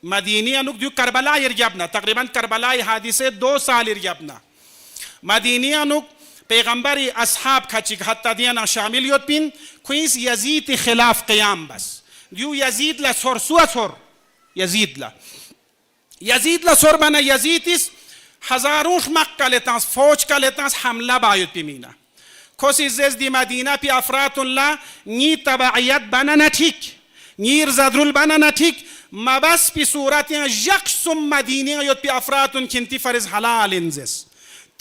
مديني أنك ديو كربلاء يرجعنا تقريبا كربلاء حادثة 2 سال يرجعنا مديني أنك پیغمبری اصحاب کچی حتی دینا شامل یود بین کوینس یزید خلاف قیام بس دیو یزید لا سور سو سور یزید لا سور بنا یزیدیس هزارون مکه لتانس فوج کا لتانس حمله باید بیمینا کوسی زز دی مدینه پی افراد الله نی تبعیت بنا نتیک نیر زدرول بنا نتیک ما بس پی صورت یقسم مدینه یود پی افراد کنتی فرز حلال انزس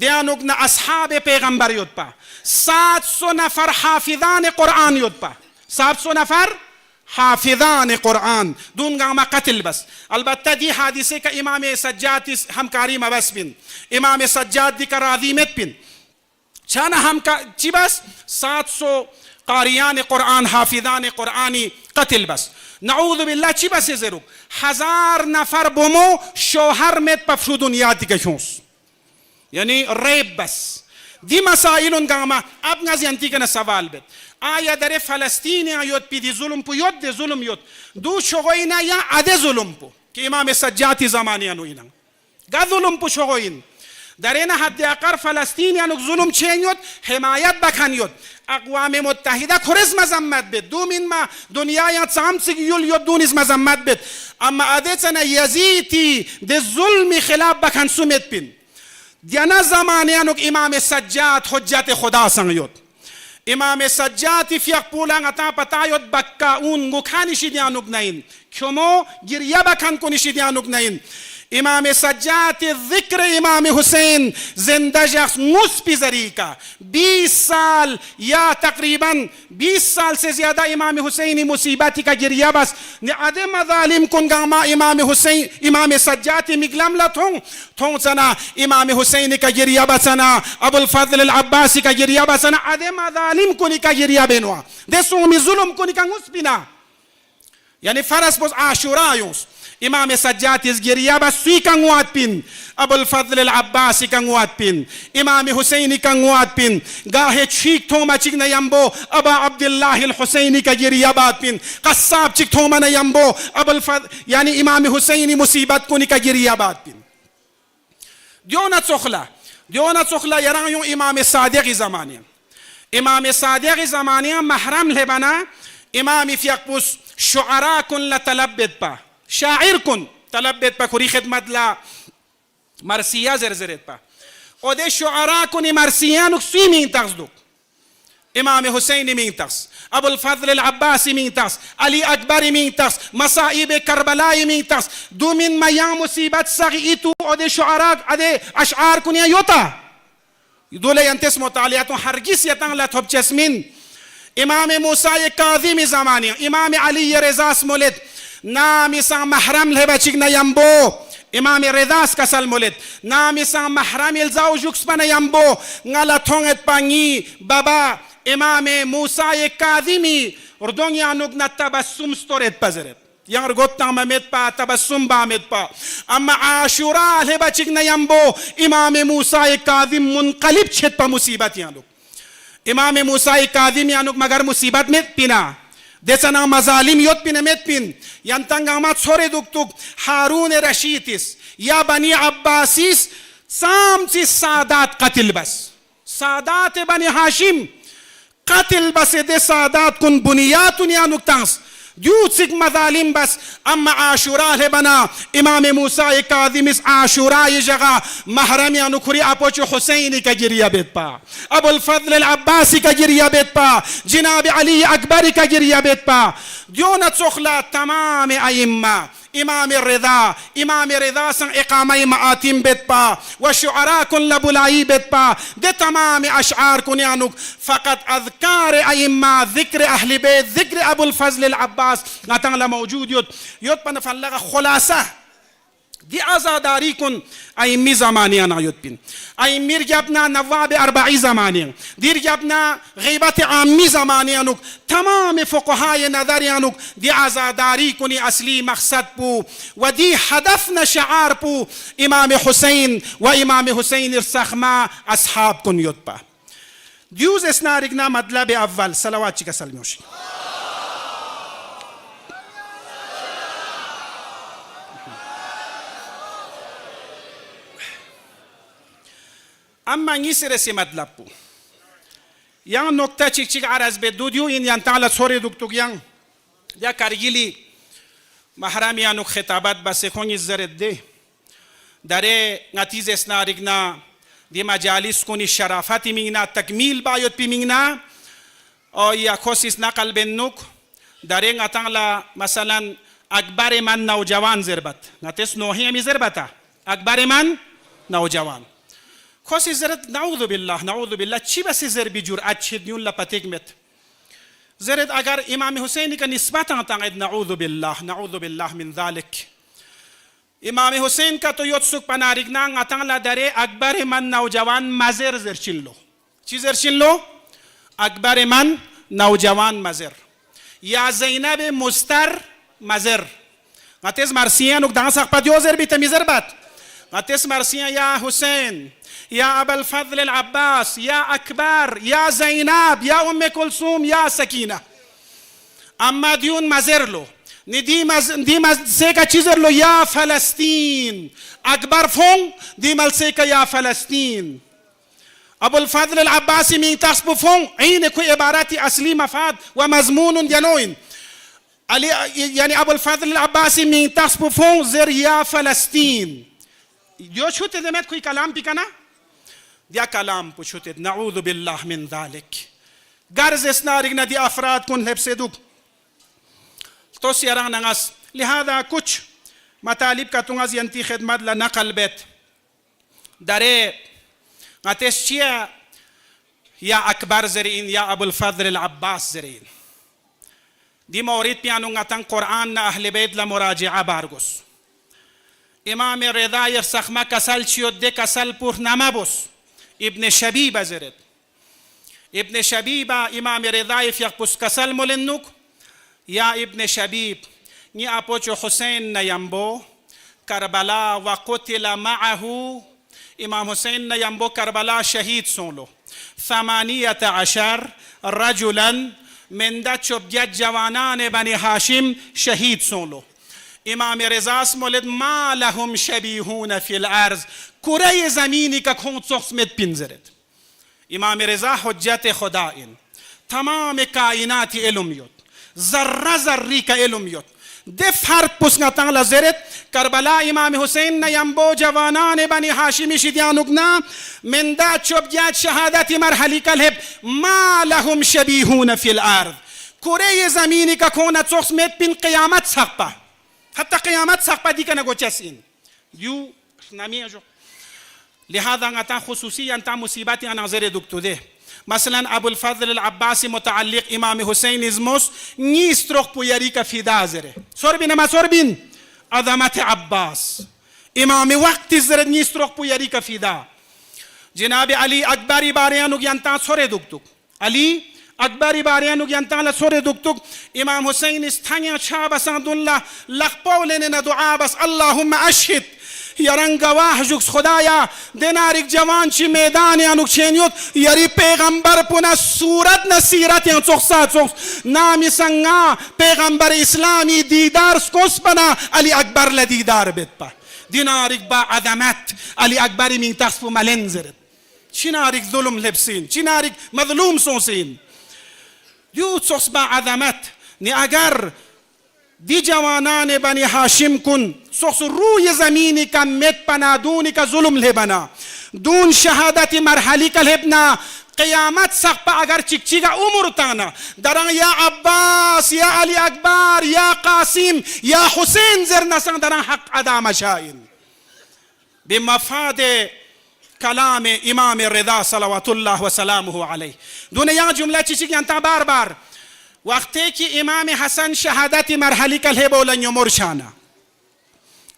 دیانوک نا اصحاب پیغمبر یود پا 700 نفر حافظان قرآن یود پا 700 نفر حافظان قرآن دون گاما قتل بس البتہ دی حادثے کا امام سجاد ہمکاری مبس بن امام سجاد دی کا راضیمت بن چانا ہم کا چی بس 700 قاریان قرآن حافظان قرآنی قتل بس نعوذ باللہ چی بس زیروک 1000 نفر بومو شوہر میں پفشو دنیا دی گشونس یعنی ریب بس دی مسائلون گاما اب نازی انتی کنا سوال بید آیا در فلسطین یود پی دی ظلم پو یود دی ظلم یود دو شغوینا یا عده ظلم پو که امام سجاتی زمانی انو اینا گا ظلم پو شغوین در این حد اقر فلسطین انو ظلم چین یود حمایت بکن یود اقوام متحده کرز مزمت بید دو من ما دنیا یا سامسگ یول یود دونیز مزمت بید اما عده چنا یزیتی دی ظلم خلاف بکن سومت بین دیانا زمانیانوک امام سجاد حجت خدا سنگیود امام سجاد فیق پولان اتا پتایود بکا اون گکانشی دیانوک نین کمو گریه بکن کنشی دیانوک نین امام سجاد ذکر امام حسین زندہ شخص مصفی ذریعہ کا 20 سال یا تقریباً 20 سال سے زیادہ امام حسینی مصیبتی کا گریہ بس نعدے مظالم کن گاما امام حسین امام سجاد مگلم لتھوں تھوں سنا امام حسین کا گریہ بسنا ابو الفضل العباسی کا گریہ بسنا عدے مظالم کنی کا گریہ بینوا دے سومی ظلم کنی کا مصفینا یعنی فرس بس عاشورایوس امام سجاد از گریہ بس سوی کنگوات پین ابو الفضل العباسی کنگوات پین امام حسینی کنگوات پین گاہے چھیک تھوما چک نیمبو ابا عبداللہ الحسینی کا گریہ بات پین قصاب چک تھوما نیمبو ابو الفضل یعنی امام حسینی مصیبت کنی کا گریہ بات پین دیونا چخلا یرائیوں امام صادق زمانی امام صادق زمانی محرم لے بنا امام فیقبوس شعراء کن لطلبت پا شاعر کن طلبت پا کری خدمت لا مرسیہ زرزرت پا او دے شعراء کنی مرسیانک سوی مین تخص دوک امام حسین مین تخص ابو الفضل العباسی مین تخص علی اکبر مین تخص مصائب کربلائی مین تخص دو من میاں مصیبت سغیتو او دے شعراء ادے اشعار کنیا یوتا دولے ینتس مطالعاتو ہرگیس یتاں لطب چسمین امام موسیٰ کاظم زمانی امام علی رضاس مولد نامی سا محرم لے بچک نیمبو امام رضاس کسل مولد نامی سا محرم الزاو جکس پا نیمبو نالا تھونگت پانگی بابا امام موسیٰ کاظمی اردون یانوک نا تبسم ستورت پزرت یانگر گوتا ممت پا تبسم بامت پا اما عاشورا لے بچک نیمبو امام موسیٰ کاظم منقلب چھت پا مصیبت یانوک امام موسیٰ کاظم یانوک مگر مصیبت میں پینا دیسنا مظالم یوت پین امت پین ینتنگ آمد سور دکتوک حارون رشیدیس یا بنی عباسیس سامسی سادات قتل بس سادات بنی حاشم قتل بس دے سادات کن بنیاتون یا نکتانس دیوت سک مظالم بس اما عاشورا لے بنا امام موسیٰ کاظم اس عاشورا جگہ محرم یا نکری اپوچ حسینی کا گریہ بیت پا ابو الفضل العباسی کا گریہ بیت پا جناب علی اکبری کا گریہ بیت پا دیونت سخلا تمام ائمہ امام رضا سن اقامہ معاتم بیت پا و شعراء کن لبلائی بیت پا دے تمام اشعار کن یانک فقط اذکار ائمہ ذکر اہل بیت ذکر ابو الفضل العباس نتنگ لموجود یوت پا نفلغ دی آزاداری کن ایمی زمانی آیود بین ایمیر گبنا نواب 40 زمانی دیر گبنا غیبت عامی زمانی انوک تمام فقهای نظری انوک دی آزاداری کنی اصلی مقصد پو و دی هدف نشعار پو امام حسین و امام حسین ارسخما اصحاب کن یود پا دیوز اسنارگنا مطلب اول صلوات چی کا سلمیوشی اما نيسر سي مطلب yang nokta cik cik aras be dudiu in yang ta'ala sore duktuk yang ya kargili mahrami anuk khitabat base khoni zaret de dare ngatiz esnarigna di majalis kuni sharafati mingna takmil bayot pi mingna o ya khosis naqal bennuk dare ngatangla masalan akbar man naujawan zerbat ngates nohi mi zerbata akbar man naujawan خوشی زرد نعوذ بالله چی بس زر بجرأت شدیون لپتیک مت زرد اگر امام حسینی کا نسبت آتاید نعوذ بالله من ذلك امام حسین کا تو یوت سک پنارگنا آتالا دره اکبر من نوجوان مزر زرچین لو چی زرچین لو اکبر من نوجوان مزر یا زینب مستر مزر غتز مرسیان و دان سق پدیو زر بیت میزر بات غتز مرسیان یا حسین يا أبا الفضل العباس يا أكبر يا زينب يا أم كلثوم يا سكينة أما ديون مزرلو ندي سيكا تشيزرلو يا فلسطين أكبر فون دي ملسيكا يا فلسطين أبو الفضل العباسي من تصبو فون عينكو عباراتي أصلي مفاد ومضمون ينوين يعني أبو الفضل العباسي من تصبو فون زر يا فلسطين جو شو تدمت کوئی کلام بکنا دیا کلام پوچھتے نعوذ باللہ من ذالک غرض اسنارگنا دی افراد کن لب سے دک تو سیران نغس لہذا کچھ مطالب کا تنگز ینتی خدمت لنقل بیت دارے غتش چیا یا اکبر زرین یا ابو الفضل العباس زرین دی مورید پیانو غتن قرآن نا اہل بیت لمراجعہ بارگس امام رضا يرسخما كسل شيود دي كسل بور نمابوس ابن شبيبة زرد ابن شبيبة امام رضا يفيقبوس كسل مولنوك يا ابن شبيب ني أبوچو حسين نيامبو كربلا وقتل معه امام حسين نيامبو كربلا شهيد سولو 18 رجلا من دا چوبجت جوانان بني هاشم شهيد سولو امام رضا مولد ما لهم شبیهون فی الارض کره زمینی که کون سخصمت پینزرد امام رضا حجت خدا این تمام کائنات علم یود ذره ذری که علم یود دف فرد پسنگتان لزرد کربلا امام حسین نیمبو جوانان بنی هاشمی شدیانوگنا من دا چوبجت شهادت مرحلی کلهب ما لهم شبیهون فی الارض کره زمینی که کون سخصمت پین قیامت سقبه حتى قيامات ساق دي كنا جوتشين يو نامي أجو لهذا نتا خصوصيا نتا مصيباتي أنا زر دكتور ده مثلا أبو الفضل العباسي متعلق إمام حسين إزموس نيستروك بياريكا في دازره سوربين ما سوربين عظمة عباس إمام وقت زر نيستروك بياريكا في دا جناب علي أكبر باريانو ينتا سور دكتور علي أكبر باريانو ينتعل سورة دكتوك إمام حسين استنيا شابا سندون لقبو لنا دعا بس اللهم أشهد يران گواه جوكس خدايا دينارك جوان چي ميدان يانوك چينيوت يري پیغمبر پنا صورت نصيرت يان چوخسات چوخس نامي سنگا پیغمبر اسلامي ديدار سكوس پنا علي أكبر لديدار بيت با دينارك با عظمت علي أكبر من تخصف ملنزرت چنارك ظلم لبسين چنارك مظلوم سوسين دیو سوس با عظمت نی اگر دی جوانان بنی هاشم کن سوس روی زمینی کا مت پنا دونی کا ظلم لبنا دون شهادت مرحلی کا لبنا قیامت سقف اگر چک چیگا عمر تانا دران یا عباس یا علی اکبر یا قاسم یا حسین زرنسان دران حق ادا مشاین بمفاد کلام امام رضا صلوات الله و سلامه علیه دون یا جمله چیزی که انتا بار بار وقتی که امام حسن شهادت مرحلی کل هبولن یمر شانا